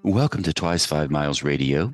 Welcome to Twice 5 Miles Radio,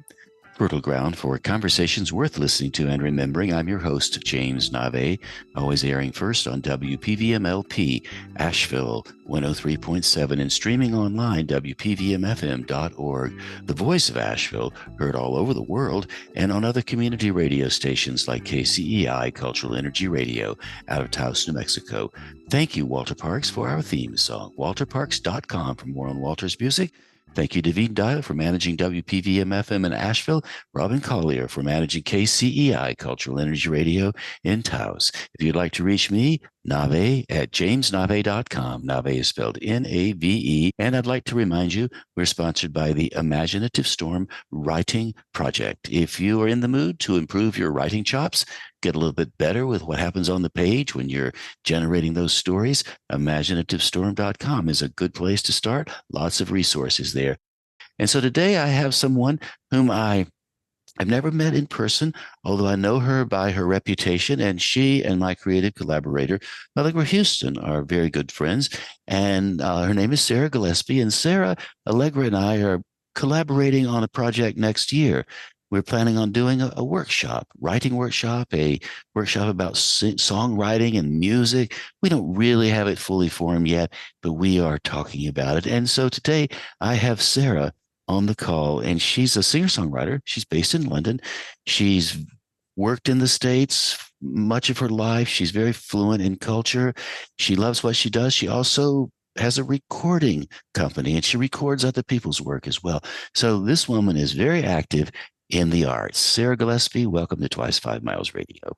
fertile ground for conversations worth listening to and remembering. I'm your host, James Navé, always airing first on WPVM-LP, Asheville 103.7, and streaming online, WPVMFM.org. The voice of Asheville, heard all over the world, and on other community radio stations like KCEI, Cultural Energy Radio, out of Taos, New Mexico. Thank you, Walter Parks, for our theme song. WalterParks.com for more on Walter's music. Thank you, David Dial, for managing WPVM-FM in Asheville, Robin Collier for managing KCEI, Cultural Energy Radio in Taos. If you'd like to reach me, Navé at jamesnavé.com. Navé is spelled N-A-V-E. And I'd like to remind you, we're sponsored by the Imaginative Storm Writing Project. If you are in the mood to improve your writing chops, get a little bit better with what happens on the page when you're generating those stories, imaginativestorm.com is a good place to start. Lots of resources there. And so today I have someone whom I've never met in person, although I know her by her reputation, and she and my creative collaborator, Allegra Houston, are very good friends. And her name is Sarah Gillespie. And Sarah, Allegra, and I are collaborating on a project next year. We're planning on doing a workshop, writing workshop, a workshop about songwriting and music. We don't really have it fully formed yet, but we are talking about it. And so today I have Sarah on the call, and she's a singer-songwriter. She's based in London. She's worked in the States much of her life. She's very fluent in culture. She loves what she does. She also has a recording company, and she records other people's work as well. So this woman is very active in the arts. Sarah Gillespie, welcome to Twice 5 Miles Radio.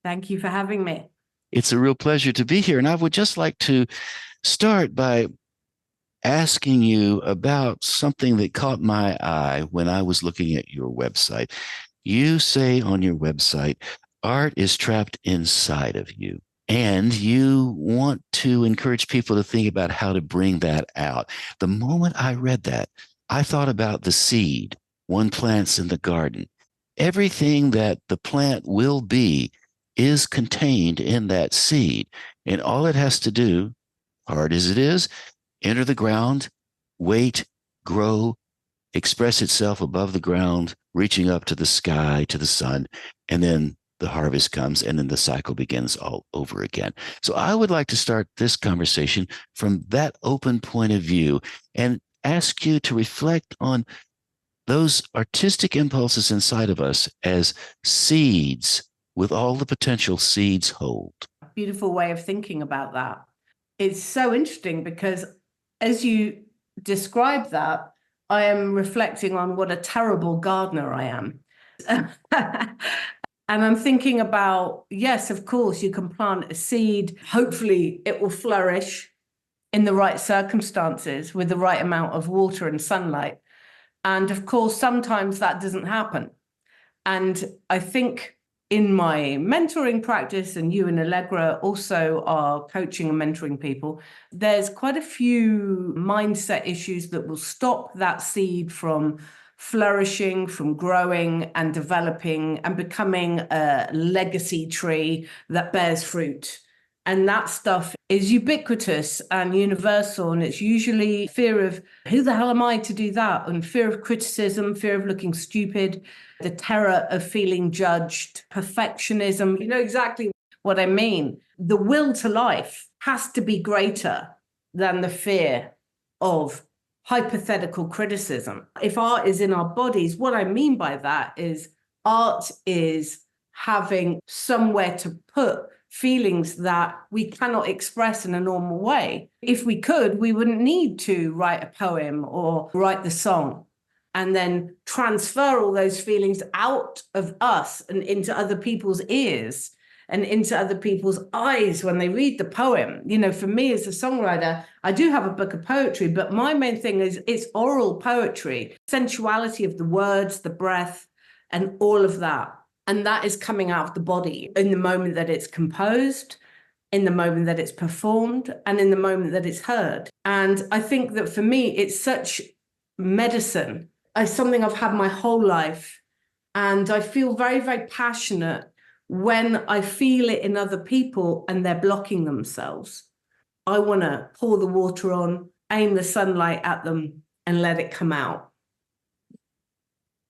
Thank you for having me. It's a real pleasure to be here. And I would just like to start by asking you about something that caught my eye when I was looking at your website. You say on your website, art is trapped inside of you. And you want to encourage people to think about how to bring that out. The moment I read that, I thought about the seed one plants in the garden. Everything that the plant will be is contained in that seed. And all it has to do, hard as it is, enter the ground, wait, grow, express itself above the ground, reaching up to the sky, to the sun, and then the harvest comes, and then the cycle begins all over again. So I would like to start this conversation from that open point of view and ask you to reflect on those artistic impulses inside of us as seeds with all the potential seeds hold. Beautiful way of thinking about that. It's so interesting because as you describe that, I am reflecting on what a terrible gardener I am. And I'm thinking about, yes, of course, you can plant a seed. Hopefully it will flourish in the right circumstances with the right amount of water and sunlight. And of course, sometimes that doesn't happen. And I think in my mentoring practice, and you and Allegra also are coaching and mentoring people, there's quite a few mindset issues that will stop that seed from flourishing, from growing and developing and becoming a legacy tree that bears fruit. And that stuff is ubiquitous and universal. And it's usually fear of who the hell am I to do that? And fear of criticism, fear of looking stupid, the terror of feeling judged, perfectionism. You know exactly what I mean. The will to life has to be greater than the fear of hypothetical criticism. If art is in our bodies, what I mean by that is art is having somewhere to put feelings that we cannot express in a normal way. If we could, we wouldn't need to write a poem or write the song and then transfer all those feelings out of us and into other people's ears and into other people's eyes when they read the poem. You know, for me as a songwriter, I do have a book of poetry, but my main thing is it's oral poetry, sensuality of the words, the breath, and all of that. And that is coming out of the body in the moment that it's composed, in the moment that it's performed, and in the moment that it's heard. And I think that for me, it's such medicine. It's something I've had my whole life. And I feel very, very passionate when I feel it in other people and they're blocking themselves. I want to pour the water on, aim the sunlight at them, and let it come out.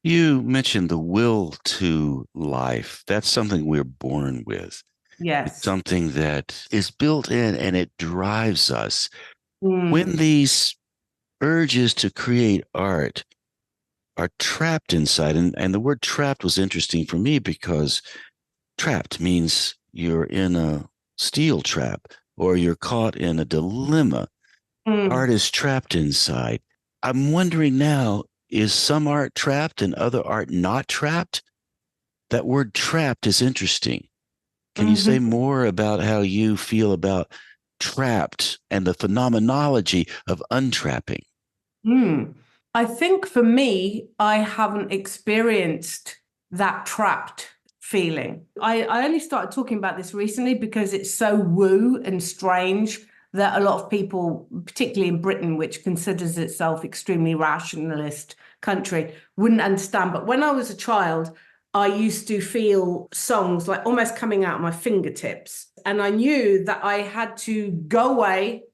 You mentioned the will to life. That's something we're born with. It's Yes. something that is built in and it drives us. When Mm, these urges to create art are trapped inside, and the word trapped was interesting for me because trapped means you're in a steel trap or you're caught in a dilemma. Art mm, is trapped inside. I'm wondering now, is some art trapped and other art not trapped? That word trapped is interesting. Can you say mhm. more about how you feel about trapped and the phenomenology of untrapping? Mm. I think for me, I haven't experienced that trapped feeling. I only started talking about this recently because it's so woo and strange that a lot of people, particularly in Britain, which considers itself extremely rationalist country, wouldn't understand. But when I was a child, I used to feel songs like almost coming out of my fingertips. And I knew that I had to go away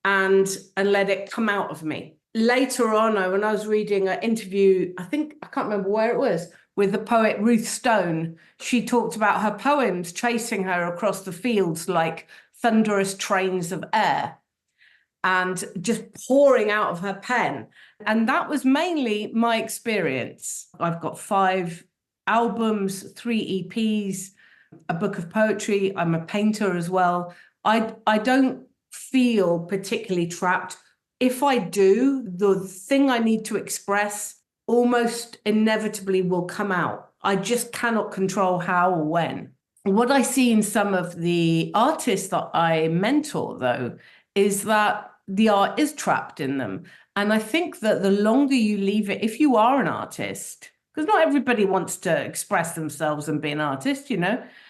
and let it come out of me. Later on, when I was reading an interview, I can't remember where it was, with the poet Ruth Stone, she talked about her poems chasing her across the fields like thunderous trains of air and just pouring out of her pen. And that was mainly my experience. I've got 5 albums, 3 EPs, a book of poetry. I'm a painter as well. I don't feel particularly trapped. If I do, the thing I need to express almost inevitably will come out. I just cannot control how or when. What I see in some of the artists that I mentor, though, is that the art is trapped in them. And I think that the longer you leave it, if you are an artist, because not everybody wants to express themselves and be an artist,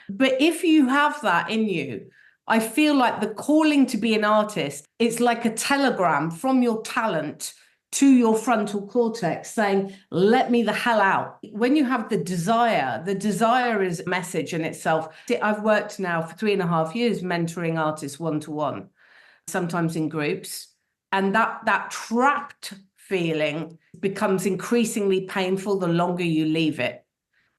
but if you have that in you, I feel like the calling to be an artist, it's like a telegram from your talent to your frontal cortex saying, let me the hell out. When you have the desire is a message in itself. I've worked now for 3.5 years mentoring artists one-to-one, sometimes in groups. And that trapped feeling becomes increasingly painful the longer you leave it,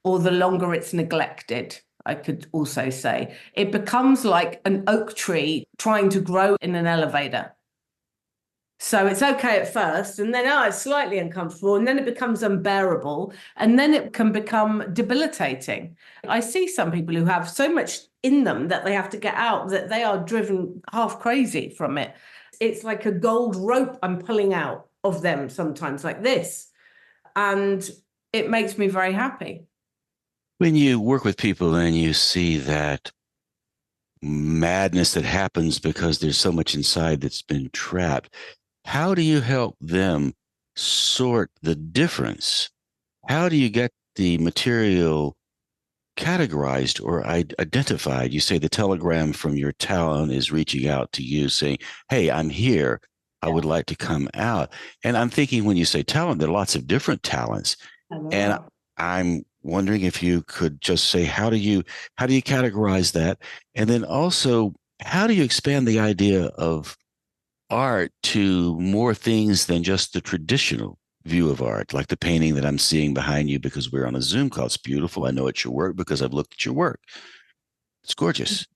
or the longer it's neglected. I could also say it becomes like an oak tree trying to grow in an elevator. So it's okay at first, and then it's slightly uncomfortable, and then it becomes unbearable, and then it can become debilitating. I see some people who have so much in them that they have to get out that they are driven half crazy from it. It's like a gold rope I'm pulling out of them sometimes, like this, and it makes me very happy. When you work with people and you see that madness that happens because there's so much inside that's been trapped, how do you help them sort the difference? How do you get the material categorized or identified? You say the telegram from your talent is reaching out to you saying, hey, I'm here. I Yeah, would like to come out. And I'm thinking when you say talent, there are lots of different talents. I And know. I'm wondering if you could just say, how do you categorize that? And then also, how do you expand the idea of art to more things than just the traditional view of art, like the painting that I'm seeing behind you because we're on a Zoom call. It's beautiful. I know it's your work because I've looked at your work. It's gorgeous.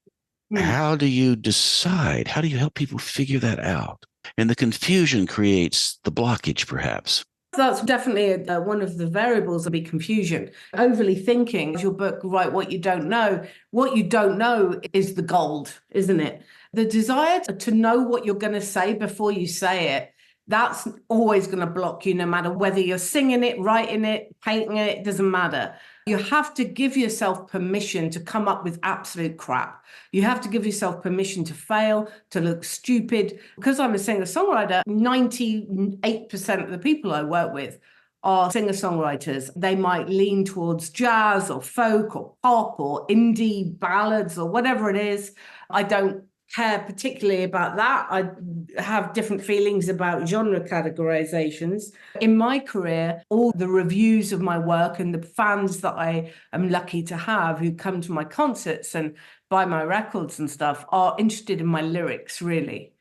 Hmm. How do you decide? How do you help people figure that out? And the confusion creates the blockage, perhaps. That's definitely one of the variables of the confusion. Overly thinking, as your book, write what you don't know. What you don't know is the gold, isn't it? The desire to know what you're going to say before you say it, that's always going to block you, no matter whether you're singing it, writing it, painting it, doesn't matter. You have to give yourself permission to come up with absolute crap. You have to give yourself permission to fail, to look stupid. Because I'm a singer-songwriter, 98% of the people I work with are singer-songwriters. They might lean towards jazz or folk or pop or indie ballads or whatever it is. I don't care particularly about that. I have different feelings about genre categorizations. In my career, all the reviews of my work and the fans that I am lucky to have who come to my concerts and buy my records and stuff are interested in my lyrics, really.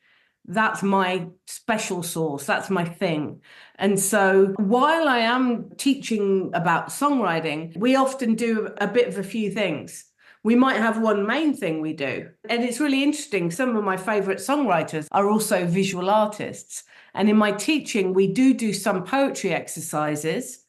That's my special sauce. That's my thing. And so while I am teaching about songwriting, we often do a bit of a few things. We might have one main thing we do. And it's really interesting. Some of my favorite songwriters are also visual artists. And in my teaching, we do some poetry exercises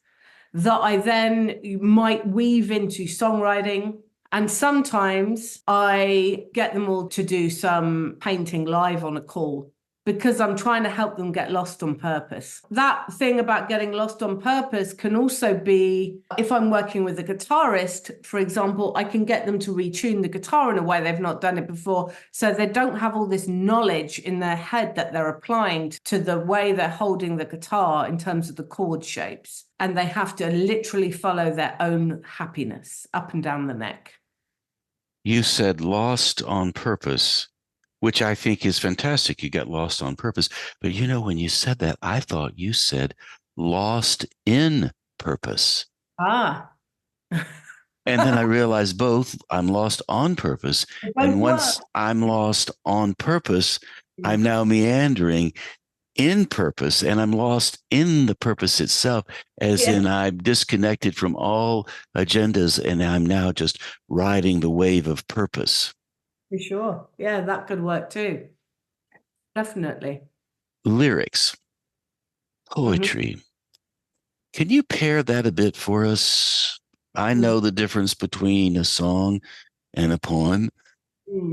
that I then might weave into songwriting. And sometimes I get them all to do some painting live on a call, because I'm trying to help them get lost on purpose. That thing about getting lost on purpose can also be, if I'm working with a guitarist, for example, I can get them to retune the guitar in a way they've not done it before, so they don't have all this knowledge in their head that they're applying to the way they're holding the guitar in terms of the chord shapes. And they have to literally follow their own happiness up and down the neck. You said lost on purpose, which I think is fantastic. You got lost on purpose. But you know, when you said that, I thought you said lost in purpose. Ah. And then I realized both. I'm lost on purpose. And once I'm lost on purpose, I'm now meandering in purpose, and I'm lost in the purpose itself, as in I'm disconnected from all agendas, and I'm now just riding the wave of purpose. For sure. Yeah, that could work too. Definitely. Lyrics, poetry. Mm-hmm. Can you pair that a bit for us? I know the difference between a song and a poem.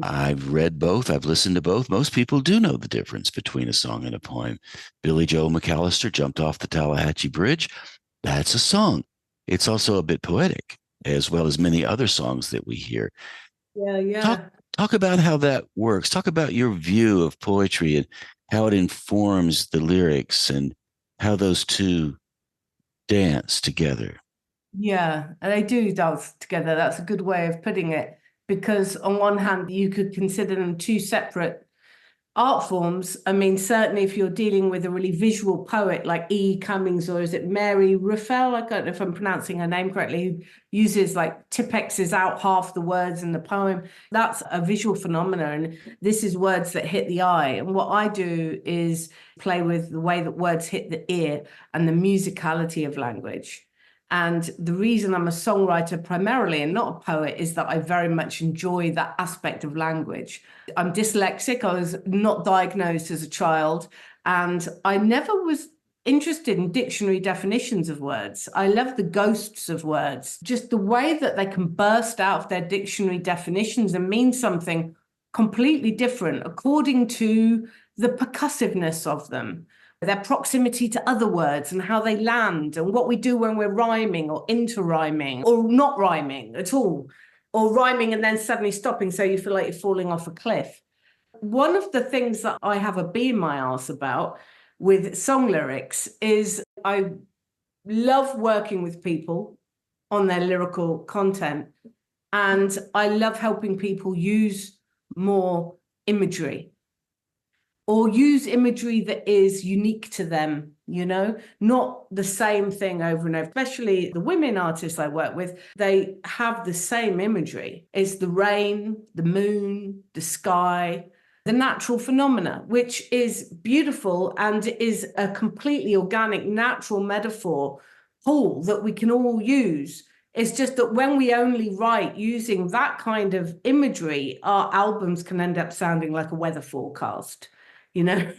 I've read both. I've listened to both. Most people do know the difference between a song and a poem. Billy Joe McAllister jumped off the Tallahatchie Bridge. That's a song. It's also a bit poetic, as well as many other songs that we hear. Yeah. Talk about how that works. Talk about your view of poetry and how it informs the lyrics and how those two dance together. Yeah, and they do dance together. That's a good way of putting it. Because on one hand, you could consider them two separate art forms. I mean, certainly if you're dealing with a really visual poet like E. Cummings, or is it Mary Ruffell? I don't know if I'm pronouncing her name correctly, who uses like tipexes out half the words in the poem. That's a visual phenomenon. And this is words that hit the eye. And what I do is play with the way that words hit the ear and the musicality of language. And the reason I'm a songwriter primarily and not a poet is that I very much enjoy that aspect of language. I'm dyslexic. I was not diagnosed as a child, and I never was interested in dictionary definitions of words. I love the ghosts of words, just the way that they can burst out of their dictionary definitions and mean something completely different according to the percussiveness of them, their proximity to other words and how they land, and what we do when we're rhyming or interrhyming or not rhyming at all, or rhyming and then suddenly stopping so you feel like you're falling off a cliff. One of the things that I have a bee in my arse about with song lyrics is I love working with people on their lyrical content, and I love helping people use more imagery, or use imagery that is unique to them, you know, not the same thing over and over. Especially the women artists I work with, they have the same imagery. It's the rain, the moon, the sky, the natural phenomena, which is beautiful and is a completely organic, natural metaphor pool that we can all use. It's just that when we only write using that kind of imagery, our albums can end up sounding like a weather forecast. You know,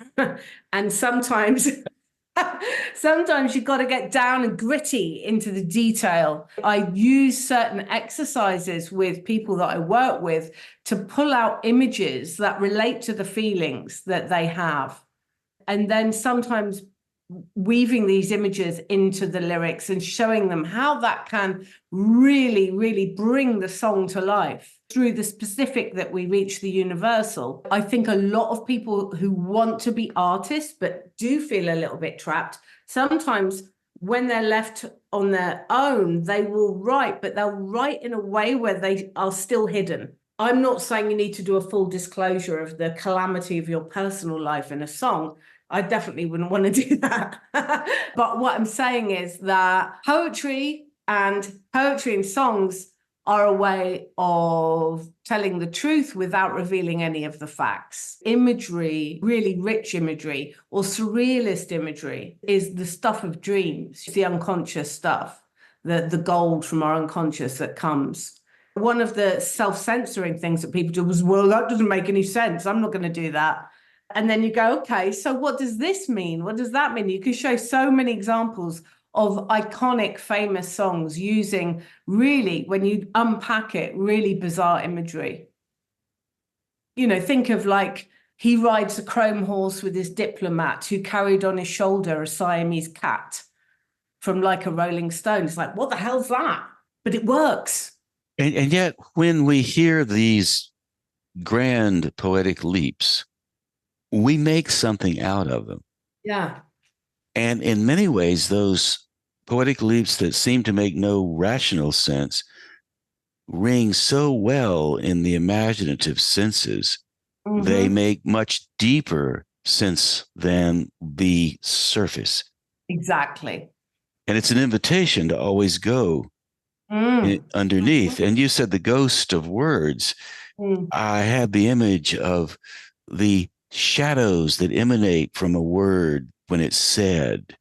and sometimes you've got to get down and gritty into the detail. I use certain exercises with people that I work with to pull out images that relate to the feelings that they have. And then sometimes weaving these images into the lyrics and showing them how that can really, really bring the song to life through the specific that we reach the universal. I think a lot of people who want to be artists but do feel a little bit trapped, sometimes when they're left on their own, they will write, but they'll write in a way where they are still hidden. I'm not saying you need to do a full disclosure of the calamity of your personal life in a song. I definitely wouldn't want to do that. But what I'm saying is that poetry and songs are a way of telling the truth without revealing any of the facts. Imagery, really rich imagery, or surrealist imagery, is the stuff of dreams, the unconscious stuff, the gold from our unconscious that comes. One of the self-censoring things that people do was, well, that doesn't make any sense. I'm not going to do that. And then you go, okay, so what does this mean? What does that mean? You can show so many examples of iconic, famous songs using really, when you unpack it, really bizarre imagery. You know, think of like, he rides a chrome horse with his diplomat who carried on his shoulder a Siamese cat from Like a Rolling Stone. It's like, what the hell's that? But it works. And yet, when we hear these grand poetic leaps, we make something out of them. Yeah. And in many ways, those poetic leaps that seem to make no rational sense ring so well in the imaginative senses. Mm-hmm. They make much deeper sense than the surface. Exactly. And it's an invitation to always go underneath. Mm-hmm. And you said the ghost of words. I had the image of the shadows that emanate from a word when it's said,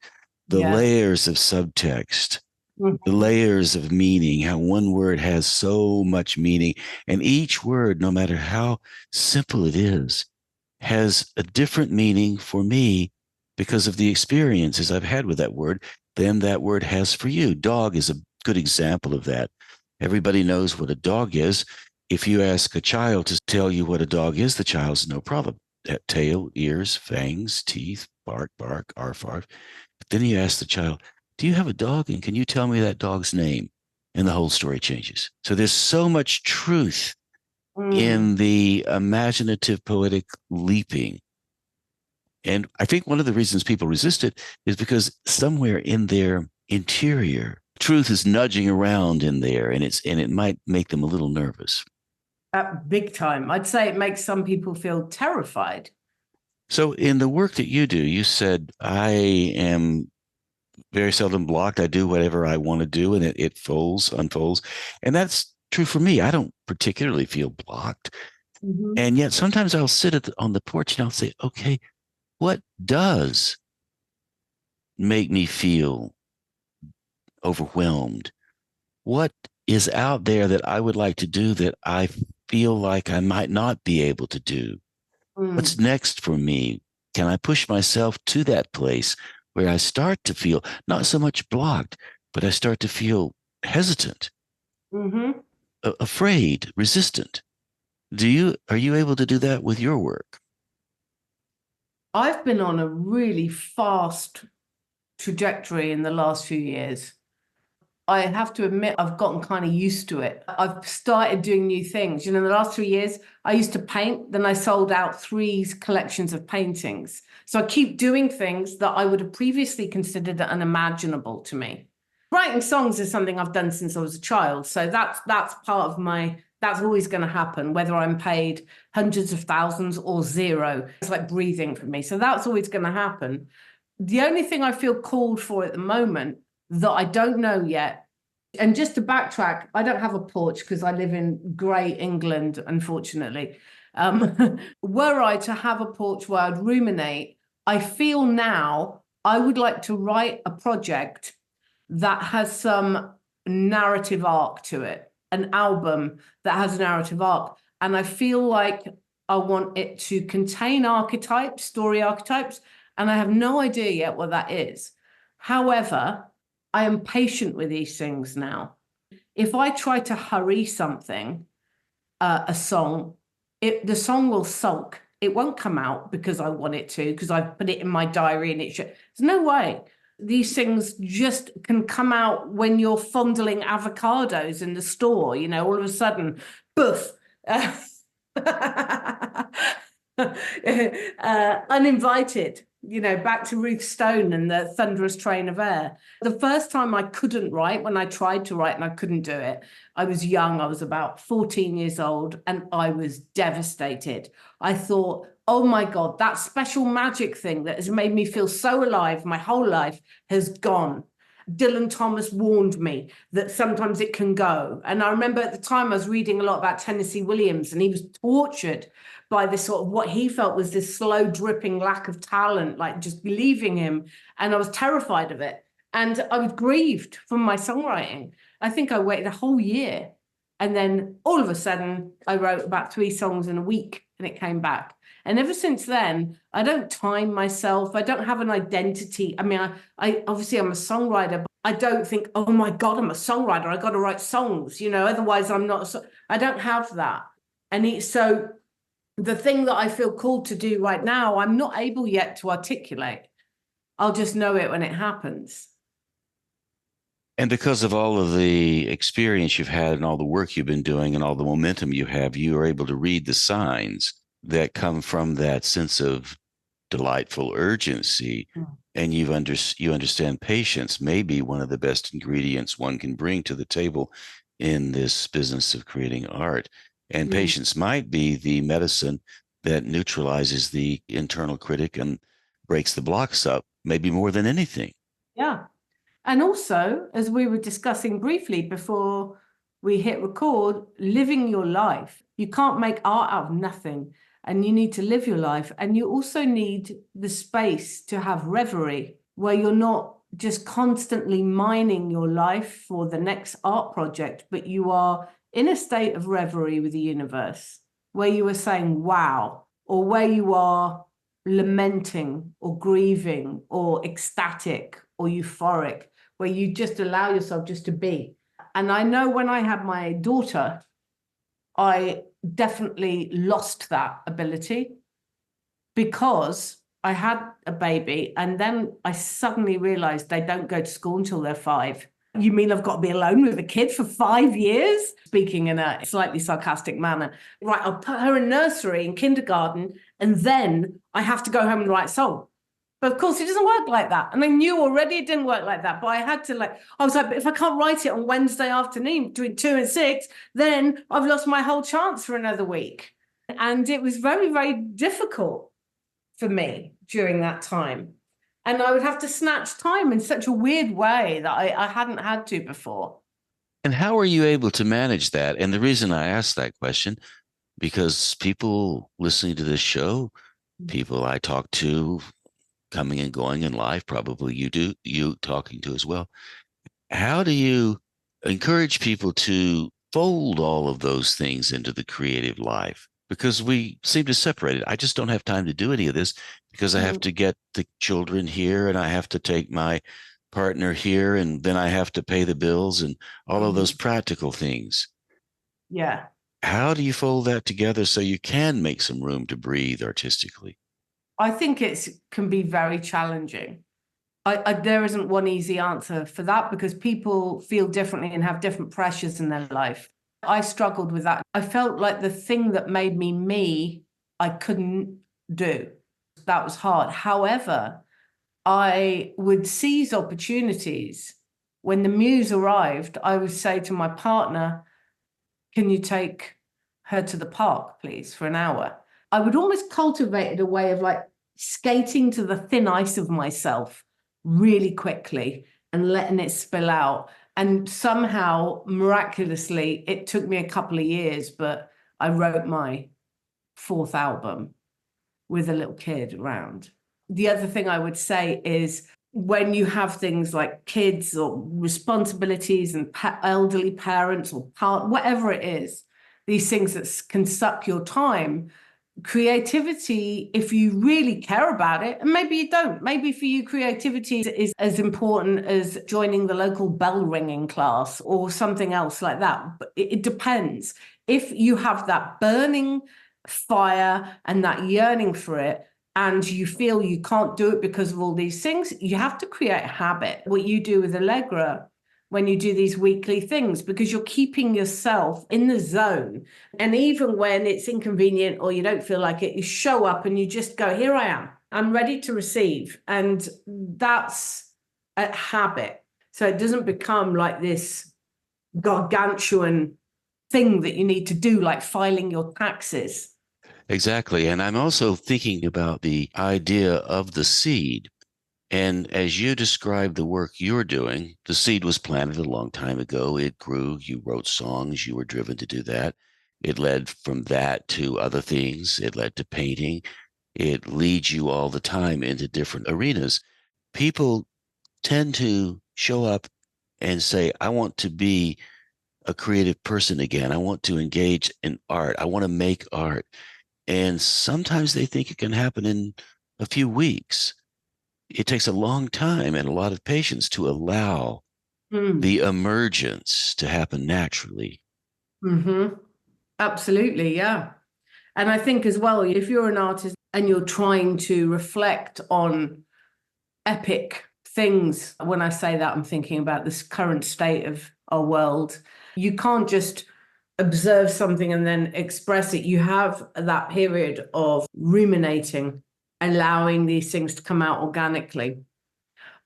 the layers of subtext, the layers of meaning, how one word has so much meaning. And each word, no matter how simple it is, has a different meaning for me because of the experiences I've had with that word than that word has for you. Dog is a good example of that. Everybody knows what a dog is. If you ask a child to tell you what a dog is, the child's no problem. Tail, ears, fangs, teeth, bark, bark, arf, arf. But then you ask the child, do you have a dog? And can you tell me that dog's name? And the whole story changes. So there's so much truth in the imaginative, poetic leaping. And I think one of the reasons people resist it is because somewhere in their interior, truth is nudging around in there, and it might make them a little nervous. Big time. I'd say it makes some people feel terrified. So in the work that you do, you said, I am very seldom blocked. I do whatever I want to do, and it unfolds. And that's true for me. I don't particularly feel blocked. Mm-hmm. And yet sometimes I'll sit on the porch and I'll say, okay, what does make me feel overwhelmed? What is out there that I would like to do that I feel like I might not be able to do? What's next for me? Can I push myself to that place where I start to feel not so much blocked, but I start to feel hesitant, afraid, resistant? Are you able to do that with your work? I've been on a really fast trajectory in the last few years. I have to admit, I've gotten kind of used to it. I've started doing new things. You know, in the last 3 years, I used to paint, then I sold out 3 collections of paintings. So I keep doing things that I would have previously considered unimaginable to me. Writing songs is something I've done since I was a child. So that's part of that's always going to happen, whether I'm paid hundreds of thousands or zero. It's like breathing for me. So that's always going to happen. The only thing I feel called for at the moment that I don't know yet, and just to backtrack, I don't have a porch because I live in grey England, unfortunately. Were I to have a porch where I'd ruminate, I feel now I would like to write a project that has some narrative arc to it, an album that has a narrative arc. And I feel like I want it to contain archetypes, story archetypes, and I have no idea yet what that is. However, I am patient with these things now. If I try to hurry something, a song, the song will sulk. It won't come out because I want it to, because I've put it in my diary and there's no way. These things just can come out when you're fondling avocados in the store, you know, all of a sudden, boof. Uninvited, you know, back to Ruth Stone and the thunderous train of air. The first time I couldn't write, when I tried to write and I couldn't do it, I was young. I was about 14 years old and I was devastated. I thought, oh my God, that special magic thing that has made me feel so alive my whole life has gone. Dylan Thomas warned me that sometimes it can go. And I remember at the time I was reading a lot about Tennessee Williams, and he was tortured by this sort of what he felt was this slow dripping lack of talent, like just leaving him. And I was terrified of it. And I was grieved from my songwriting. I think I waited a whole year. And then all of a sudden, I wrote about 3 songs in a week and it came back. And ever since then, I don't time myself. I don't have an identity. I mean, I obviously I'm a songwriter, but I don't think, oh my God, I'm a songwriter. I got to write songs, otherwise I'm not. I don't have that. And so the thing that I feel called to do right now, I'm not able yet to articulate. I'll just know it when it happens. And because of all of the experience you've had and all the work you've been doing and all the momentum you have, you are able to read the signs that come from that sense of delightful urgency. And you understand patience may be one of the best ingredients one can bring to the table in this business of creating art. And patience might be the medicine that neutralizes the internal critic and breaks the blocks up, maybe more than anything. Yeah. And also, as we were discussing briefly before we hit record, living your life. You can't make art out of nothing, and you need to live your life. And you also need the space to have reverie, where you're not just constantly mining your life for the next art project, but you are in a state of reverie with the universe, where you are saying, wow, or where you are lamenting or grieving or ecstatic or euphoric, where you just allow yourself just to be. And I know when I had my daughter, I definitely lost that ability because I had a baby, and then I suddenly realized they don't go to school until they're 5. You mean I've got to be alone with a kid for 5 years? Speaking in a slightly sarcastic manner. Right, I'll put her in nursery and kindergarten, and then I have to go home and write a song. But of course, it doesn't work like that. And I knew already it didn't work like that. But I had to I was like, but if I can't write it on Wednesday afternoon between 2 and 6, then I've lost my whole chance for another week. And it was very, very difficult for me during that time. And I would have to snatch time in such a weird way that I hadn't had to before. And how are you able to manage that? And the reason I asked that question, because people listening to this show, people I talk to, coming and going in life, probably you talking to as well. How do you encourage people to fold all of those things into the creative life? Because we seem to separate it. I just don't have time to do any of this because I have to get the children here and I have to take my partner here and then I have to pay the bills and all of those practical things. Yeah. How do you fold that together so you can make some room to breathe artistically? I think it can be very challenging. There isn't one easy answer for that because people feel differently and have different pressures in their life. I struggled with that. I felt like the thing that made me, I couldn't do. That was hard. However, I would seize opportunities. When the muse arrived, I would say to my partner, can you take her to the park, please, for an hour? I would almost cultivate a way of skating to the thin ice of myself really quickly and letting it spill out. And somehow, miraculously, it took me a couple of years, but I wrote my 4th album with a little kid around. The other thing I would say is when you have things like kids or responsibilities and elderly parents or whatever it is, these things that can suck your time, creativity, if you really care about it, and maybe you don't, maybe for you creativity is as important as joining the local bell ringing class or something else like that. But it depends. If you have that burning fire and that yearning for it, and you feel you can't do it because of all these things, you have to create a habit. What you do with Allegra when you do these weekly things, because you're keeping yourself in the zone. And even when it's inconvenient or you don't feel like it, you show up and you just go, here I am, I'm ready to receive. And that's a habit. So it doesn't become like this gargantuan thing that you need to do, like filing your taxes. Exactly. And I'm also thinking about the idea of the seed. And as you describe the work you're doing, the seed was planted a long time ago. It grew. You wrote songs. You were driven to do that. It led from that to other things. It led to painting. It leads you all the time into different arenas. People tend to show up and say, I want to be a creative person again. I want to engage in art. I want to make art. And sometimes they think it can happen in a few weeks. It takes a long time and a lot of patience to allow Mm. the emergence to happen naturally. Mm-hmm. Absolutely, yeah. And I think as well, if you're an artist and you're trying to reflect on epic things, when I say that, I'm thinking about this current state of our world. You can't just observe something and then express it. You have that period of ruminating, allowing these things to come out organically.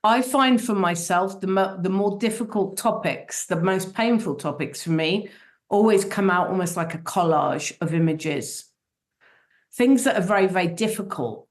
I find for myself the more difficult topics, the most painful topics for me, always come out almost like a collage of images. Things that are very, very difficult,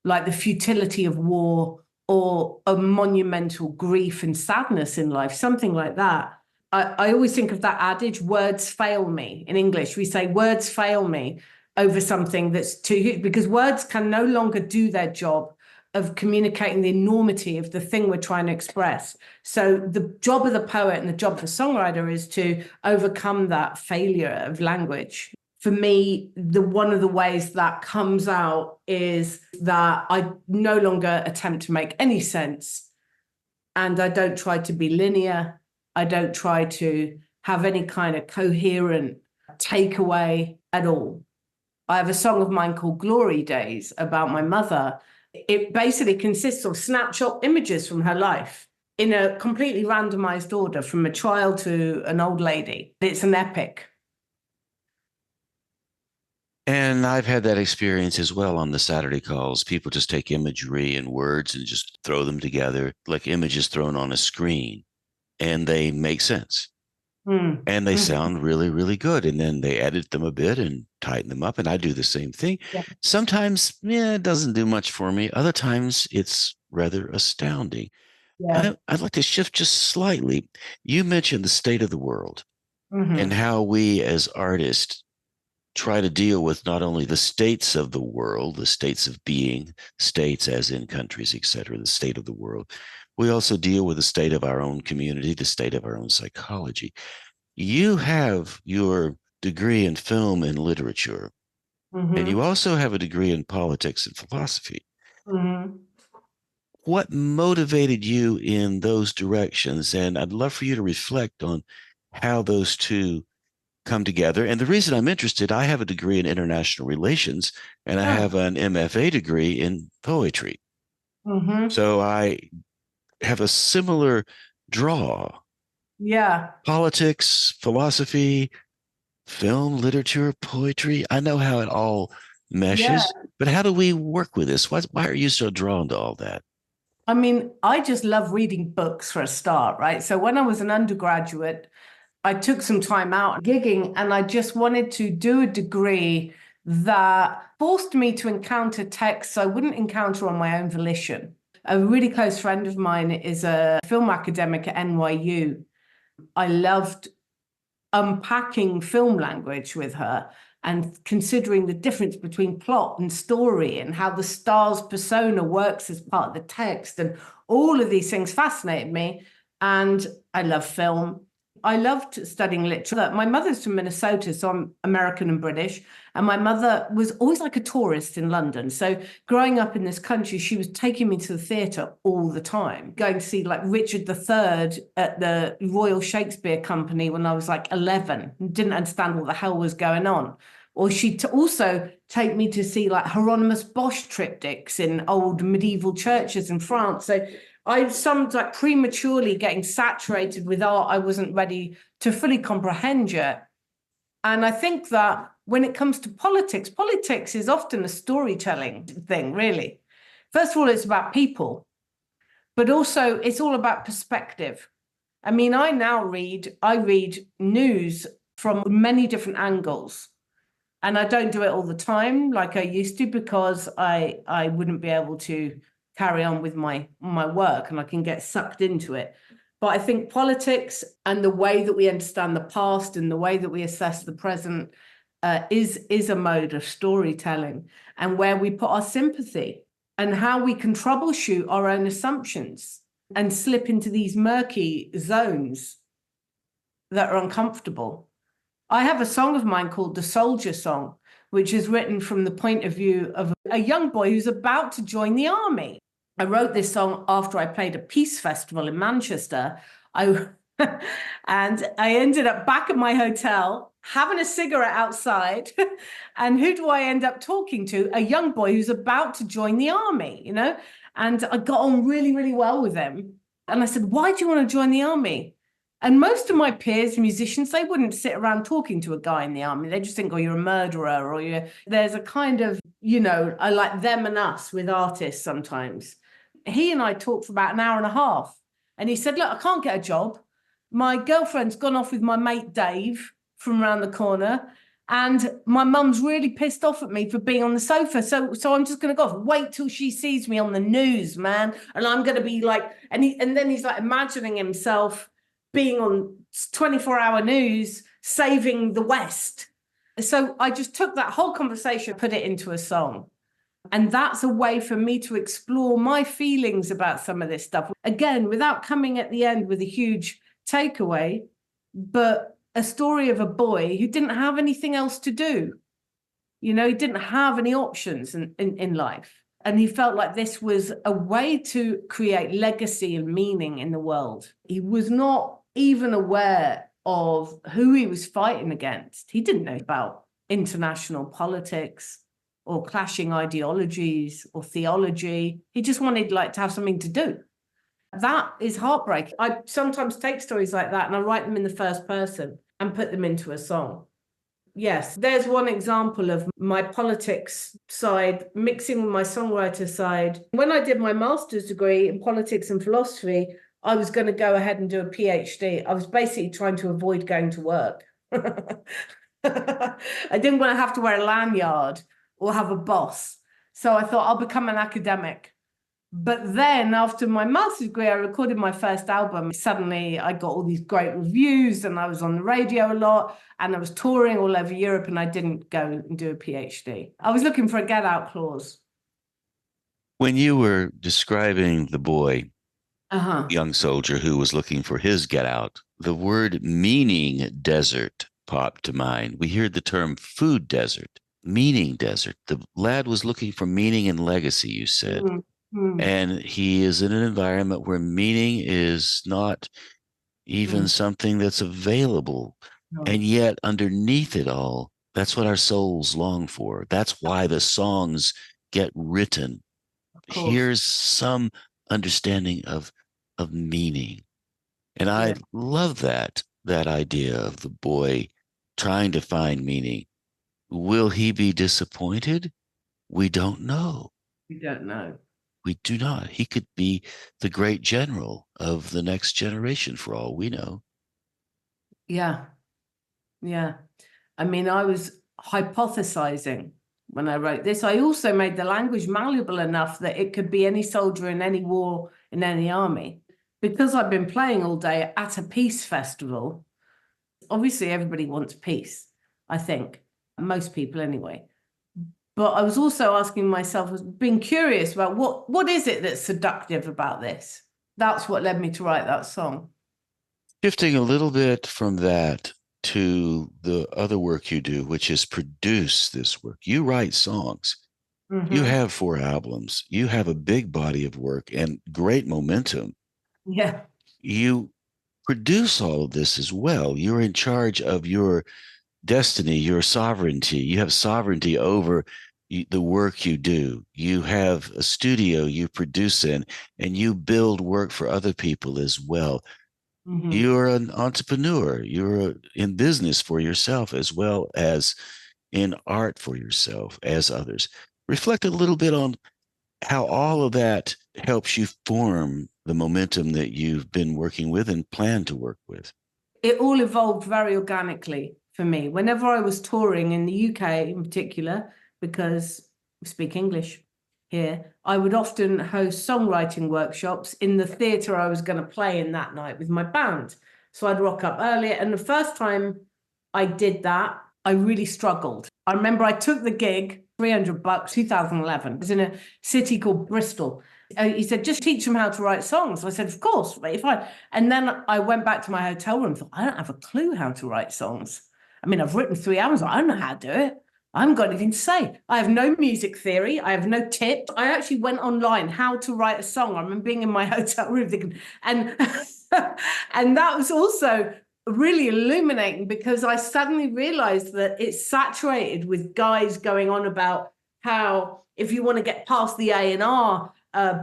like the futility of war or a monumental grief and sadness in life, something like that. I always think of that adage, words fail me. In English, we say words fail me over something that's too huge, because words can no longer do their job of communicating the enormity of the thing we're trying to express. So the job of the poet and the job of the songwriter is to overcome that failure of language. For me, one of the ways that comes out is that I no longer attempt to make any sense, and I don't try to be linear. I don't try to have any kind of coherent takeaway at all. I have a song of mine called Glory Days about my mother. It basically consists of snapshot images from her life in a completely randomized order, from a child to an old lady. It's an epic. And I've had that experience as well on the Saturday calls. People just take imagery and words and just throw them together like images thrown on a screen, and they make sense. Mm. And they Mm. sound really, really good. And then they edit them a bit and tighten them up. And I do the same thing. Yeah. Sometimes, yeah, it doesn't do much for me. Other times, it's rather astounding. Yeah. I'd like to shift just slightly. You mentioned the state of the world and Mm-hmm. how we as artists try to deal with not only the states of the world, the states of being, states as in countries, etc., the state of the world. We also deal with the state of our own community, the state of our own psychology. You have your degree in film and literature, and you Mm-hmm. also have a degree in politics and philosophy. Mm-hmm. What motivated you in those directions? And I'd love for you to reflect on how those two come together. And the reason I'm interested, I have a degree in international relations and I have Oh. an MFA degree in poetry. Mm-hmm. So I have a similar draw. Yeah. Politics, philosophy, film, literature, poetry. I know how it all Yeah. meshes, but how do we work with this? Why are you so drawn to all that? I mean, I just love reading books for a start, right? So when I was an undergraduate, I took some time out gigging, and I just wanted to do a degree that forced me to encounter texts I wouldn't encounter on my own volition. A really close friend of mine is a film academic at NYU. I loved unpacking film language with her and considering the difference between plot and story and how the star's persona works as part of the text. And all of these things fascinated me. And I love film. I loved studying literature. My mother's from Minnesota, so I'm American and British. And my mother was always like a tourist in London. So growing up in this country, she was taking me to the theatre all the time, going to see like Richard III at the Royal Shakespeare Company when I was like 11, and didn't understand what the hell was going on. Or she'd also take me to see like Hieronymus Bosch triptychs in old medieval churches in France. So I was like prematurely getting saturated with art I wasn't ready to fully comprehend yet. And I think that when it comes to politics, politics is often a storytelling thing, really. First of all, it's about people, but also it's all about perspective. I mean, I read news from many different angles. And I don't do it all the time like I used to, because I wouldn't be able to carry on with my work and I can get sucked into it. But I think politics and the way that we understand the past and the way that we assess the present is a mode of storytelling, and where we put our sympathy and how we can troubleshoot our own assumptions and slip into these murky zones that are uncomfortable. I have a song of mine called The Soldier Song, which is written from the point of view of a young boy who's about to join the army. I wrote this song after I played a peace festival in Manchester. And I ended up back at my hotel, having a cigarette outside. And who do I end up talking to? A young boy who's about to join the army, you know? And I got on really, really well with him. And I said, why do you want to join the army? And most of my peers, musicians, they wouldn't sit around talking to a guy in the army. They just think, oh, you're a murderer, or there's a kind of, you know, I like them and us with artists sometimes. He and I talked for about an hour and a half. And he said, look, I can't get a job. My girlfriend's gone off with my mate Dave from around the corner. And my mum's really pissed off at me for being on the sofa. So I'm just going to go off. Wait till she sees me on the news, man. And I'm going to be like, and then he's like imagining himself being on 24-hour news, saving the West. So I just took that whole conversation, put it into a song. And that's a way for me to explore my feelings about some of this stuff. Again, without coming at the end with a huge takeaway, but a story of a boy who didn't have anything else to do. You know, he didn't have any options in life. And he felt like this was a way to create legacy and meaning in the world. He was not even aware of who he was fighting against. He didn't know about international politics or clashing ideologies or theology. He just wanted to have something to do. That is heartbreaking. I sometimes take stories like that and I write them in the first person and put them into a song. Yes, there's one example of my politics side mixing with my songwriter side. When I did my master's degree in politics and philosophy, I was going to go ahead and do a PhD. I was basically trying to avoid going to work. I didn't want to have to wear a lanyard or have a boss. So I thought I'll become an academic. But then after my master's degree, I recorded my first album. Suddenly I got all these great reviews and I was on the radio a lot and I was touring all over Europe, and I didn't go and do a PhD. I was looking for a get out clause. When you were describing the boy, young soldier who was looking for his get out, the word meaning desert popped to mind. We hear the term food desert, meaning desert. The lad was looking for meaning and legacy, you said. And he is in an environment where meaning is not even something that's available. And yet underneath it all, that's what our souls long for. That's why the songs get written. Here's some understanding of meaning. And I love that idea of the boy trying to find meaning. Will he be disappointed? We don't know. We don't know. We do not. He could be the great general of the next generation for all we know. Yeah. Yeah. I mean, I was hypothesizing when I wrote this. I also made the language malleable enough that it could be any soldier in any war, in any army. Because I've been playing all day at a peace festival, obviously everybody wants peace, I think. Most people anyway. But I was also asking myself, being curious about what is it that's seductive about this? That's what led me to write that song. Shifting a little bit from that to the other work you do, which is produce this work. You write songs. You have 4 albums. You have a big body of work and great momentum. Yeah. You produce all of this as well. You're in charge of your destiny, your sovereignty. You have sovereignty over the work you do. You have a studio you produce in, and you build work for other people as well. You're an entrepreneur. You're in business for yourself as well as in art for yourself as others. Reflect a little bit on how all of that helps you form the momentum that you've been working with and plan to work with. It all evolved very organically for me. Whenever I was touring in the UK in particular, because we speak English here, I would often host songwriting workshops in the theatre I was going to play in that night with my band. So I'd rock up earlier. And the first time I did that, I really struggled. I remember I took the gig, $300, 2011. It was in a city called Bristol. He said, just teach them how to write songs. I said, of course, if I. And then I went back to my hotel room and thought, I don't have a clue how to write songs. I mean, I've written 3 hours. I don't know how to do it. I haven't got anything to say. I have no music theory. I have no tips. I actually went online, how to write a song. I remember being in my hotel room thinking, and and that was also really illuminating because I suddenly realized that it's saturated with guys going on about how if you want to get past the A&R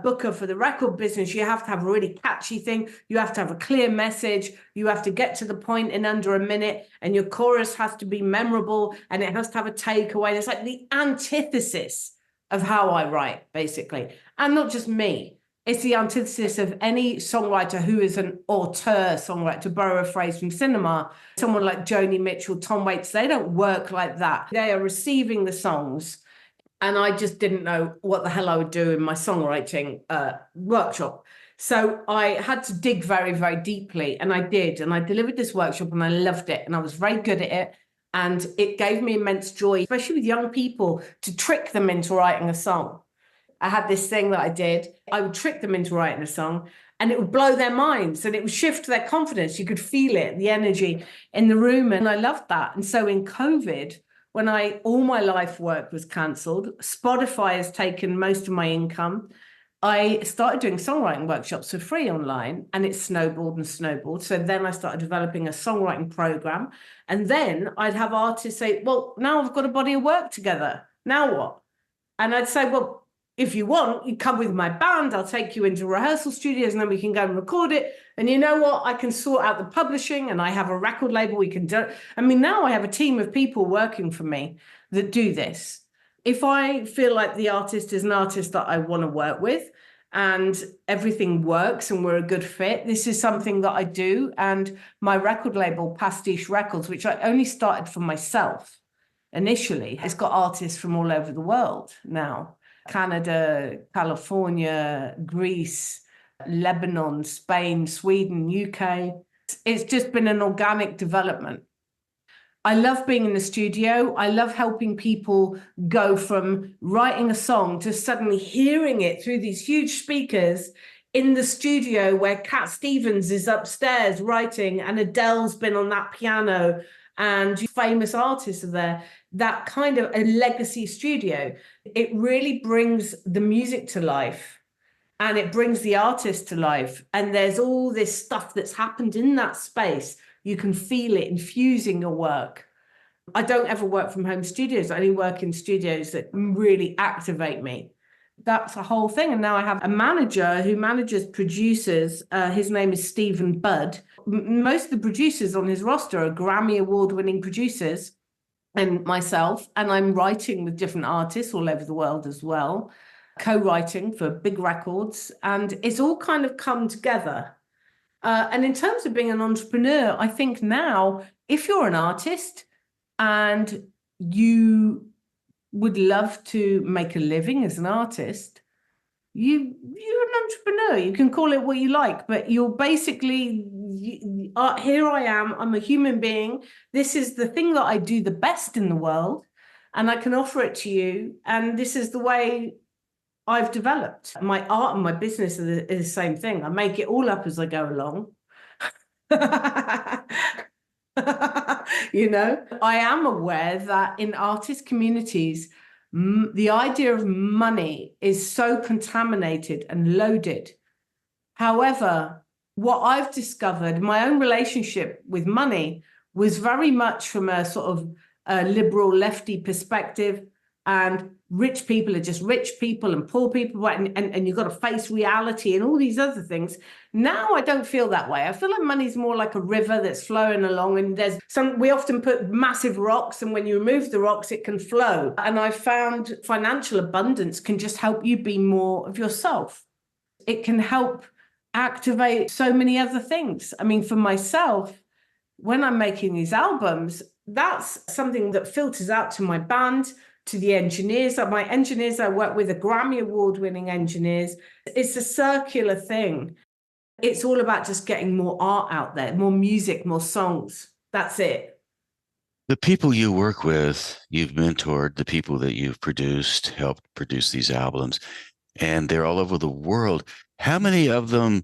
booker for the record business, you have to have a really catchy thing. You have to have a clear message. You have to get to the point in under a minute, and your chorus has to be memorable, and it has to have a takeaway. It's like the antithesis of how I write, basically. And not just me. It's the antithesis of any songwriter who is an auteur songwriter, to borrow a phrase from cinema. Someone like Joni Mitchell, Tom Waits, they don't work like that. They are receiving the songs. And I just didn't know what the hell I would do in my songwriting workshop. So I had to dig very, very deeply. And I did. And I delivered this workshop and I loved it. And I was very good at it. And it gave me immense joy, especially with young people, to trick them into writing a song. I had this thing that I did. I would trick them into writing a song and it would blow their minds and it would shift their confidence. You could feel it, the energy in the room. And I loved that. And so in COVID, when all my life work was cancelled, Spotify has taken most of my income. I started doing songwriting workshops for free online and it snowballed and snowballed. So then I started developing a songwriting program. And then I'd have artists say, well, now I've got a body of work together. Now what? And I'd say, well, if you want, you come with my band, I'll take you into rehearsal studios and then we can go and record it. And you know what? I can sort out the publishing and I have a record label we can do. I mean, now I have a team of people working for me that do this. If I feel like the artist is an artist that I want to work with and everything works and we're a good fit, this is something that I do. And my record label, Pastiche Records, which I only started for myself initially, it's got artists from all over the world now. Canada, California, Greece, Lebanon, Spain, Sweden, UK. It's just been an organic development. I love being in the studio. I love helping people go from writing a song to suddenly hearing it through these huge speakers in the studio where Cat Stevens is upstairs writing and Adele's been on that piano and famous artists are there. That kind of a legacy studio, it really brings the music to life and it brings the artist to life. And there's all this stuff that's happened in that space. You can feel it infusing your work. I don't ever work from home studios. I only work in studios that really activate me. That's a whole thing. And now I have a manager who manages producers. His name is Stephen Budd. Most of the producers on his roster are Grammy award-winning producers and myself. And I'm writing with different artists all over the world as well, co-writing for big records. And it's all kind of come together. And in terms of being an entrepreneur, I think now, if you're an artist and you would love to make a living as an artist, you're an entrepreneur. You can call it what you like, but you're basically, here I am, I'm a human being. This is the thing that I do the best in the world, and I can offer it to you. And this is the way I've developed. My art and my business is the same thing. I make it all up as I go along. You know, I am aware that in artist communities, the idea of money is so contaminated and loaded. However, what I've discovered, my own relationship with money was very much from a sort of a liberal lefty perspective, and rich people are just rich people and poor people, and you've got to face reality and all these other things. Now I don't feel that way. I feel like money's more like a river that's flowing along, and we often put massive rocks, and when you remove the rocks, it can flow. And I found financial abundance can just help you be more of yourself. It can help activate so many other things. I mean, for myself, when I'm making these albums, that's something that filters out to my band, to the engineers. My engineers I work with are Grammy Award-winning engineers. It's a circular thing. It's all about just getting more art out there, more music, more songs. That's it. The people you work with, you've mentored, the people that you've produced, helped produce these albums, and they're all over the world. How many of them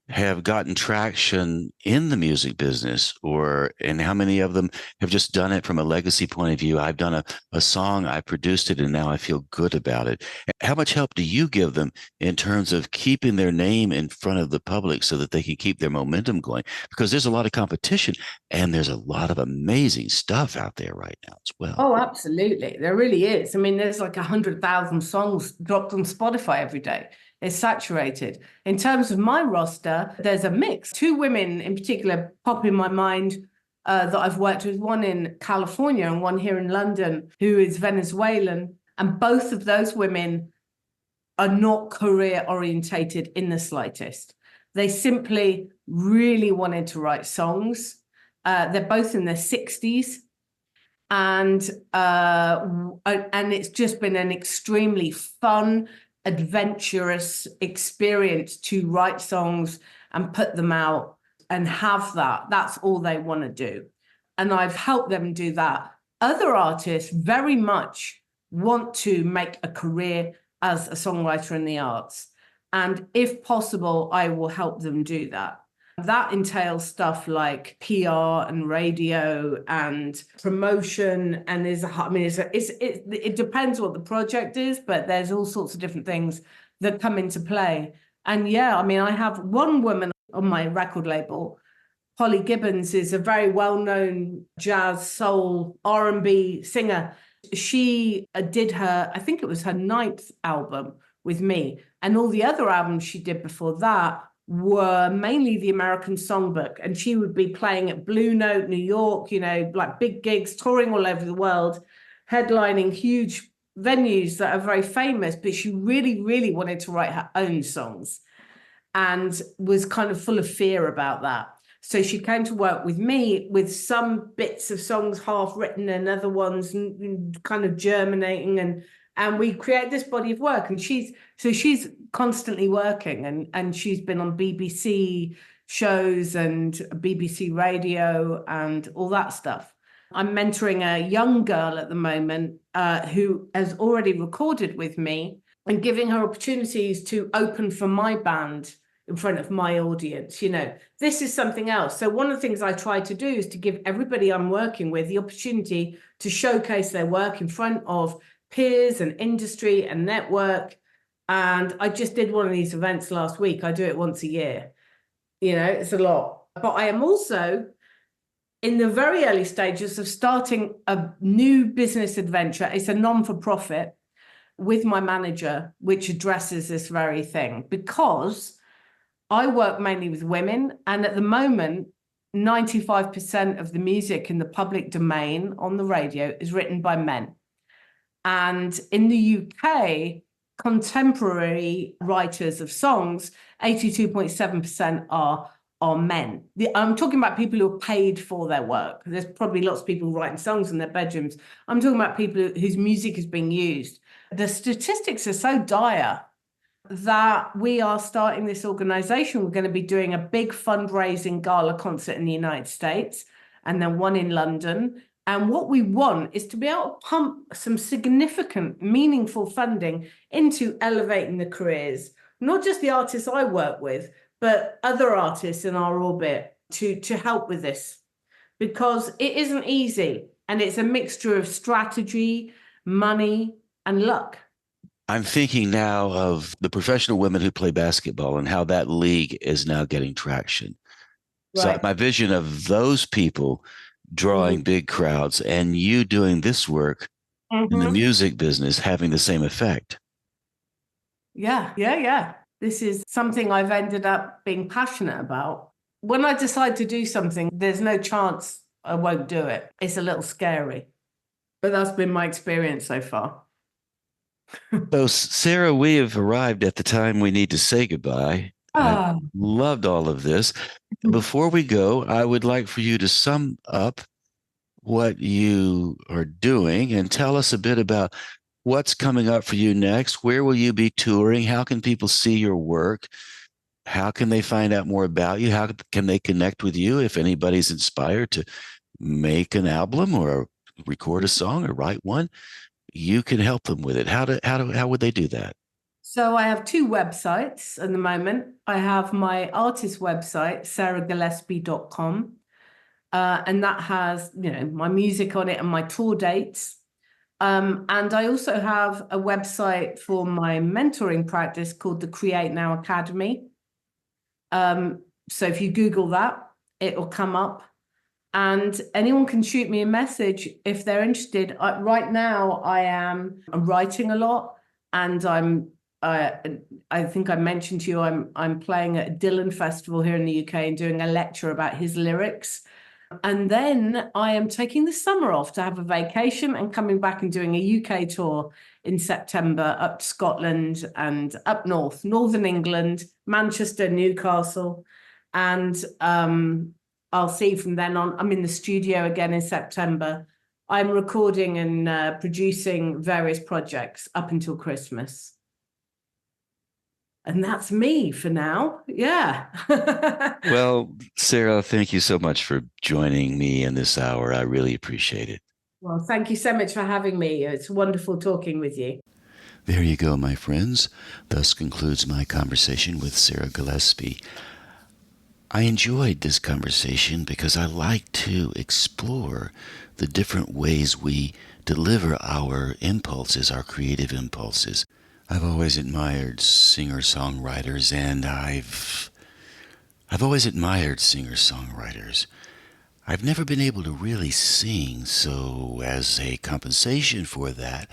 have gotten traction in the music business, and how many of them have just done it from a legacy point of view? I've done a song, I produced it, and now I feel good about it. How much help do you give them in terms of keeping their name in front of the public so that they can keep their momentum going? Because there's a lot of competition and there's a lot of amazing stuff out there right now as well. Oh, absolutely. There really is. I mean, there's like 100,000 songs dropped on Spotify every day. It's saturated. In terms of my roster, there's a mix. Two women in particular pop in my mind that I've worked with, one in California and one here in London, who is Venezuelan. And both of those women are not career orientated in the slightest. They simply really wanted to write songs. They're both in their 60s. And it's just been an extremely fun, adventurous experience to write songs and put them out and have that. That's all they want to do. And I've helped them do that. Other artists very much want to make a career as a songwriter in the arts. And if possible, I will help them do that. That entails stuff like PR and radio and promotion, and it depends what the project is, but there's all sorts of different things that come into play. And yeah, I mean, I have one woman on my record label. Holly Gibbons is a very well-known jazz, soul, R&B singer. She did I think it was her 9th album with me, and all the other albums she did before that were mainly the American Songbook, and she would be playing at Blue Note, New York, like big gigs, touring all over the world, headlining huge venues that are very famous, but she really, really wanted to write her own songs and was kind of full of fear about that. So she came to work with me with some bits of songs half written and other ones kind of germinating, and we create this body of work. And she's constantly working, and she's been on BBC shows and BBC radio and all that stuff. I'm mentoring a young girl at the moment who has already recorded with me and giving her opportunities to open for my band in front of my audience. This is something else. So one of the things I try to do is to give everybody I'm working with the opportunity to showcase their work in front of peers and industry and network. And I just did one of these events last week. I do it once a year. It's a lot. But I am also in the very early stages of starting a new business adventure. It's a non-for-profit with my manager, which addresses this very thing, because I work mainly with women. And at the moment, 95% of the music in the public domain on the radio is written by men. And in the UK, contemporary writers of songs, 82.7% are men. I'm talking about people who are paid for their work. There's probably lots of people writing songs in their bedrooms. I'm talking about people whose music is being used. The statistics are so dire that we are starting this organization. We're going to be doing a big fundraising gala concert in the United States and then one in London. And what we want is to be able to pump some significant, meaningful funding into elevating the careers, not just the artists I work with, but other artists in our orbit to help with this, because it isn't easy. And it's a mixture of strategy, money, and luck. I'm thinking now of the professional women who play basketball and how that league is now getting traction. Right. So my vision of those people drawing big crowds and you doing this work in the music business having the same effect. Yeah. This is something I've ended up being passionate about. When I decide to do something, there's no chance I won't do it. It's a little scary, but that's been my experience so far. So, Sarah, we have arrived at the time we need to say goodbye. I loved all of this. Before we go, I would like for you to sum up what you are doing and tell us a bit about what's coming up for you next. Where will you be touring? How can people see your work? How can they find out more about you? How can they connect with you if anybody's inspired to make an album or record a song or write one? You can help them with it. How would they do that? So I have two websites at the moment. I have my artist website, sarahgillespie.com, and that has, my music on it and my tour dates. And I also have a website for my mentoring practice called the Create Now Academy. So if you Google that, it'll come up. And anyone can shoot me a message if they're interested. Right now, I'm writing a lot, and I think I mentioned to you I'm playing at a Dylan Festival here in the UK and doing a lecture about his lyrics. And then I am taking the summer off to have a vacation and coming back and doing a UK tour in September up to Scotland and up north, Northern England, Manchester, Newcastle. And I'll see from then on. I'm in the studio again in September. I'm recording and producing various projects up until Christmas. And that's me for now. Yeah. Well, Sarah, thank you so much for joining me in this hour. I really appreciate it. Well, thank you so much for having me. It's wonderful talking with you. There you go, my friends. Thus concludes my conversation with Sarah Gillespie. I enjoyed this conversation because I like to explore the different ways we deliver our impulses, our creative impulses. I've always admired singer-songwriters, and I've always admired singer-songwriters. I've never been able to really sing, so as a compensation for that,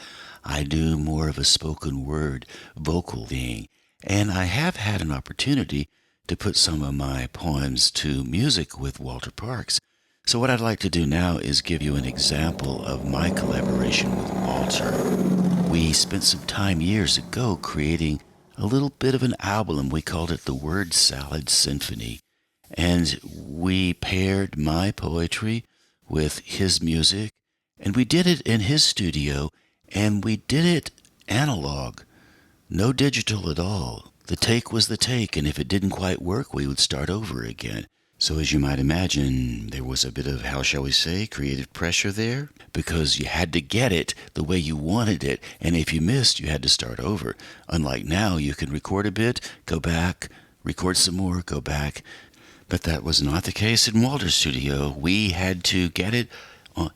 I do more of a spoken word vocal thing. And I have had an opportunity to put some of my poems to music with Walter Parks. So what I'd like to do now is give you an example of my collaboration with Walter. We spent some time years ago creating a little bit of an album. We called it the Word Salad Symphony. And we paired my poetry with his music, and we did it in his studio, and we did it analog, no digital at all. The take was the take, and if it didn't quite work, we would start over again. So as you might imagine, there was a bit of, how shall we say, creative pressure there, because you had to get it the way you wanted it, and if you missed, you had to start over. Unlike now, you can record a bit, go back, record some more, go back. But that was not the case in Walter's studio. We had to get it on,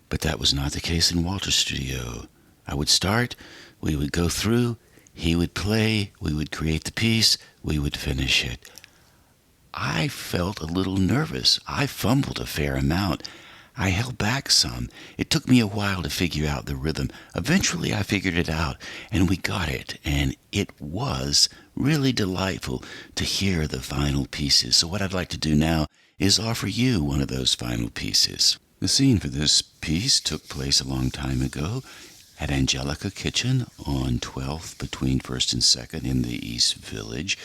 but that was not the case in Walter's studio. I would start, we would go through, he would play, we would create the piece, we would finish it. I felt a little nervous. I fumbled a fair amount. I held back some. It took me a while to figure out the rhythm. Eventually I figured it out, and we got it, and it was really delightful to hear the final pieces. So what I'd like to do now is offer you one of those final pieces. The scene for this piece took place a long time ago at Angelica Kitchen on 12th between 1st and 2nd in the East Village.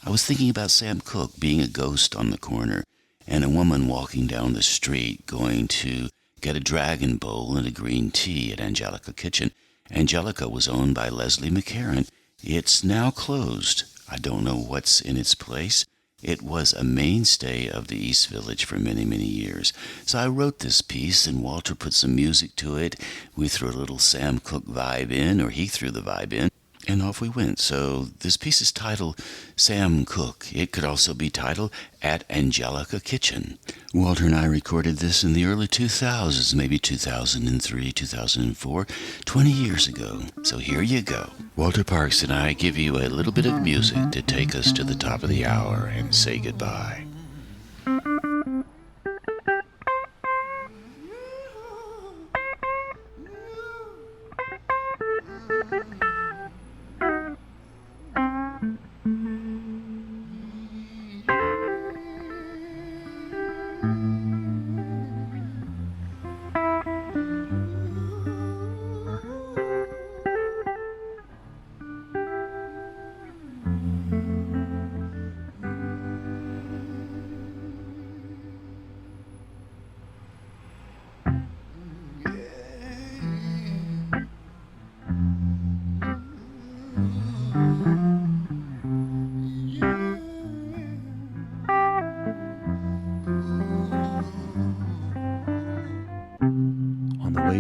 I was thinking about Sam Cooke being a ghost on the corner and a woman walking down the street going to get a dragon bowl and a green tea at Angelica Kitchen. Angelica was owned by Leslie McCarran. It's now closed. I don't know what's in its place. It was a mainstay of the East Village for many, many years. So I wrote this piece, and Walter put some music to it. We threw a little Sam Cooke vibe in, or he threw the vibe in, and off we went. So this piece is titled Sam Cooke. It could also be titled At Angelica Kitchen. Walter and I recorded this in the early 2000s, maybe 2003, 2004, 20 years ago. So here you go. Walter Parks and I give you a little bit of music to take us to the top of the hour and say goodbye.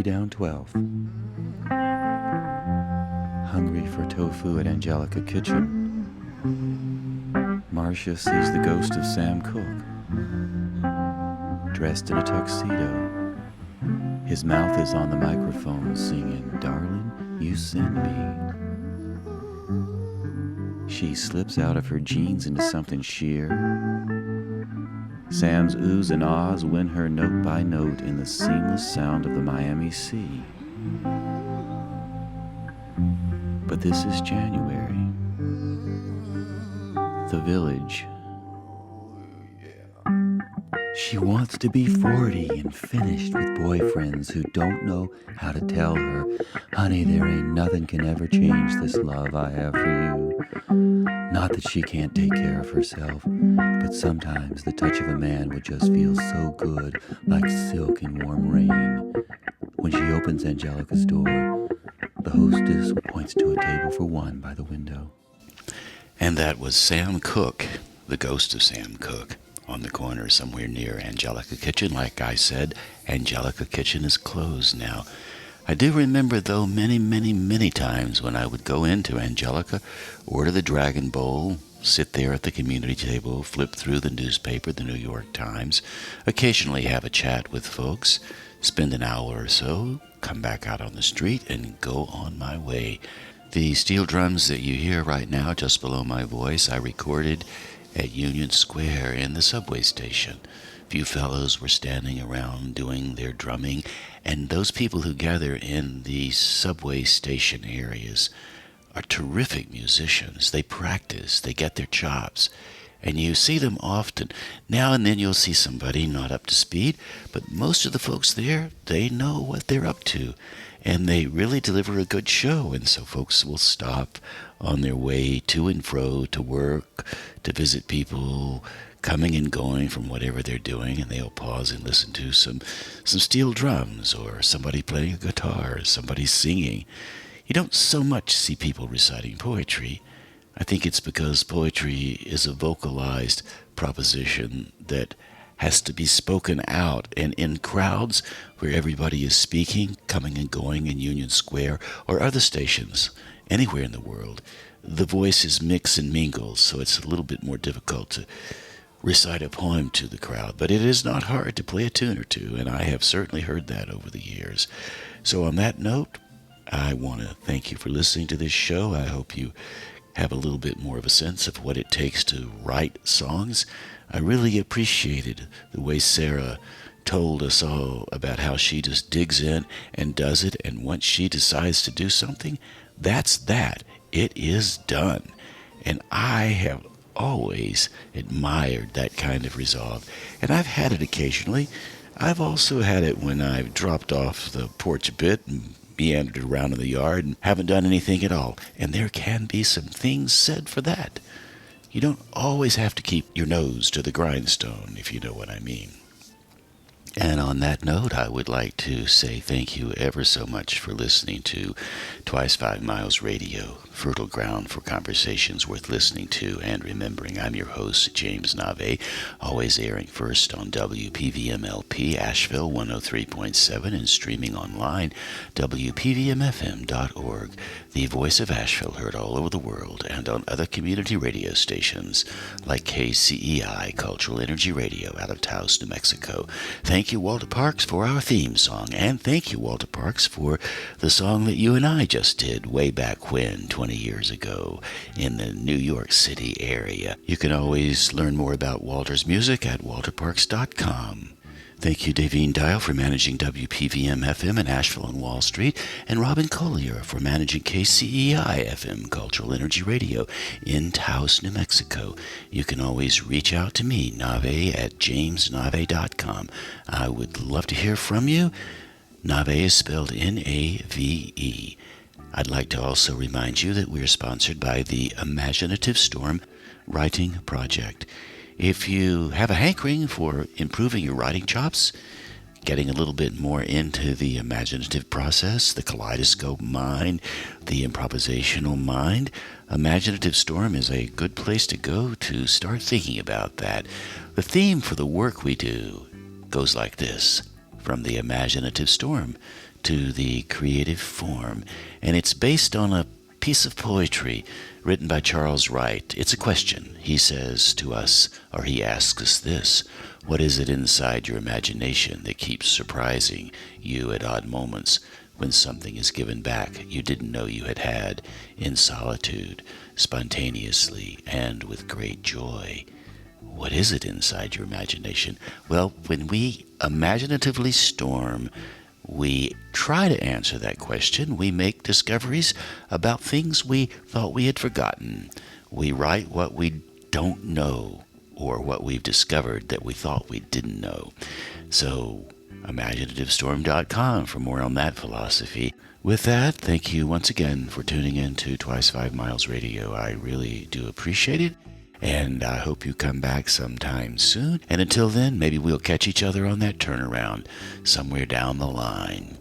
Party down 12th. Hungry for tofu at Angelica Kitchen. Marcia sees the ghost of Sam Cooke, dressed in a tuxedo. His mouth is on the microphone singing, "Darling, you send me." She slips out of her jeans into something sheer. Sam's oohs and ahs win her note by note in the seamless sound of the Miami Sea. But this is January. The village. She wants to be 40 and finished with boyfriends who don't know how to tell her, "Honey, there ain't nothing can ever change this love I have for you." Not that she can't take care of herself, but sometimes the touch of a man would just feel so good, like silk in warm rain. When she opens Angelica's door, the hostess points to a table for one by the window. And that was Sam Cooke, the ghost of Sam Cooke, on the corner somewhere near Angelica Kitchen. Like I said, Angelica Kitchen is closed now. I do remember, though, many, many, many times when I would go into Angelica, order the Dragon Bowl, sit there at the community table, flip through the newspaper, the New York Times, occasionally have a chat with folks, spend an hour or so, come back out on the street, and go on my way. The steel drums that you hear right now just below my voice, I recorded at Union Square in the subway station. Few fellows were standing around doing their drumming, and those people who gather in the subway station areas are terrific musicians. They practice, they get their chops, and you see them often. Now and then you'll see somebody not up to speed, but most of the folks there, they know what they're up to, and they really deliver a good show, and so folks will stop on their way to and fro, to work, to visit people, coming and going from whatever they're doing, and they'll pause and listen to some steel drums, or somebody playing a guitar, or somebody singing. You don't so much see people reciting poetry. I think it's because poetry is a vocalized proposition that has to be spoken out, and in crowds where everybody is speaking, coming and going in Union Square or other stations anywhere in the world, the voices mix and mingle, so it's a little bit more difficult to recite a poem to the crowd, but it is not hard to play a tune or two, and I have certainly heard that over the years. So on that note, I want to thank you for listening to this show. I hope you have a little bit more of a sense of what it takes to write songs. I really appreciated the way Sarah told us all about how she just digs in and does it, and once she decides to do something, that's that. It is done. And I have always admired that kind of resolve, and I've had it occasionally. I've also had it when I've dropped off the porch a bit and meandered around in the yard and haven't done anything at all, and there can be some things said for that. You don't always have to keep your nose to the grindstone, if you know what I mean. And on that note, I would like to say thank you ever so much for listening to Twice 5 Miles Radio, fertile ground for conversations worth listening to and remembering. I'm your host, James Navé, always airing first on WPVMLP Asheville 103.7 and streaming online, WPVMFM.org, the voice of Asheville heard all over the world, and on other community radio stations like KCEI, Cultural Energy Radio out of Taos, New Mexico. Thank you, Walter Parks, for our theme song, and thank you, Walter Parks, for the song that you and I just did way back when, 20 years ago, in the New York City area. You can always learn more about Walter's music at walterparks.com. Thank you, Davine Dial, for managing WPVM-FM in Asheville and Wall Street, and Robin Collier for managing KCEI-FM Cultural Energy Radio in Taos, New Mexico. You can always reach out to me, Navé, at jamesnavé.com. I would love to hear from you. Navé is spelled N-A-V-E. I'd like to also remind you that we are sponsored by the Imaginative Storm Writing Project. If you have a hankering for improving your writing chops, getting a little bit more into the imaginative process, the kaleidoscope mind, the improvisational mind, Imaginative Storm is a good place to go to start thinking about that. The theme for the work we do goes like this: from the Imaginative Storm to the creative form, and it's based on a piece of poetry written by Charles Wright. It's a question. He says to us, or he asks us this: what is it inside your imagination that keeps surprising you at odd moments, when something is given back you didn't know you had, in solitude, spontaneously, and with great joy? What is it inside your imagination? Well, when we imaginatively storm, we try to answer that question. We make discoveries about things we thought we had forgotten. We write what we don't know, or what we've discovered that we thought we didn't know. So, imaginativestorm.com for more on that philosophy. With that, thank you once again for tuning in to Twice 5 Miles Radio. I really do appreciate it, and I hope you come back sometime soon. And until then, maybe we'll catch each other on that turnaround somewhere down the line.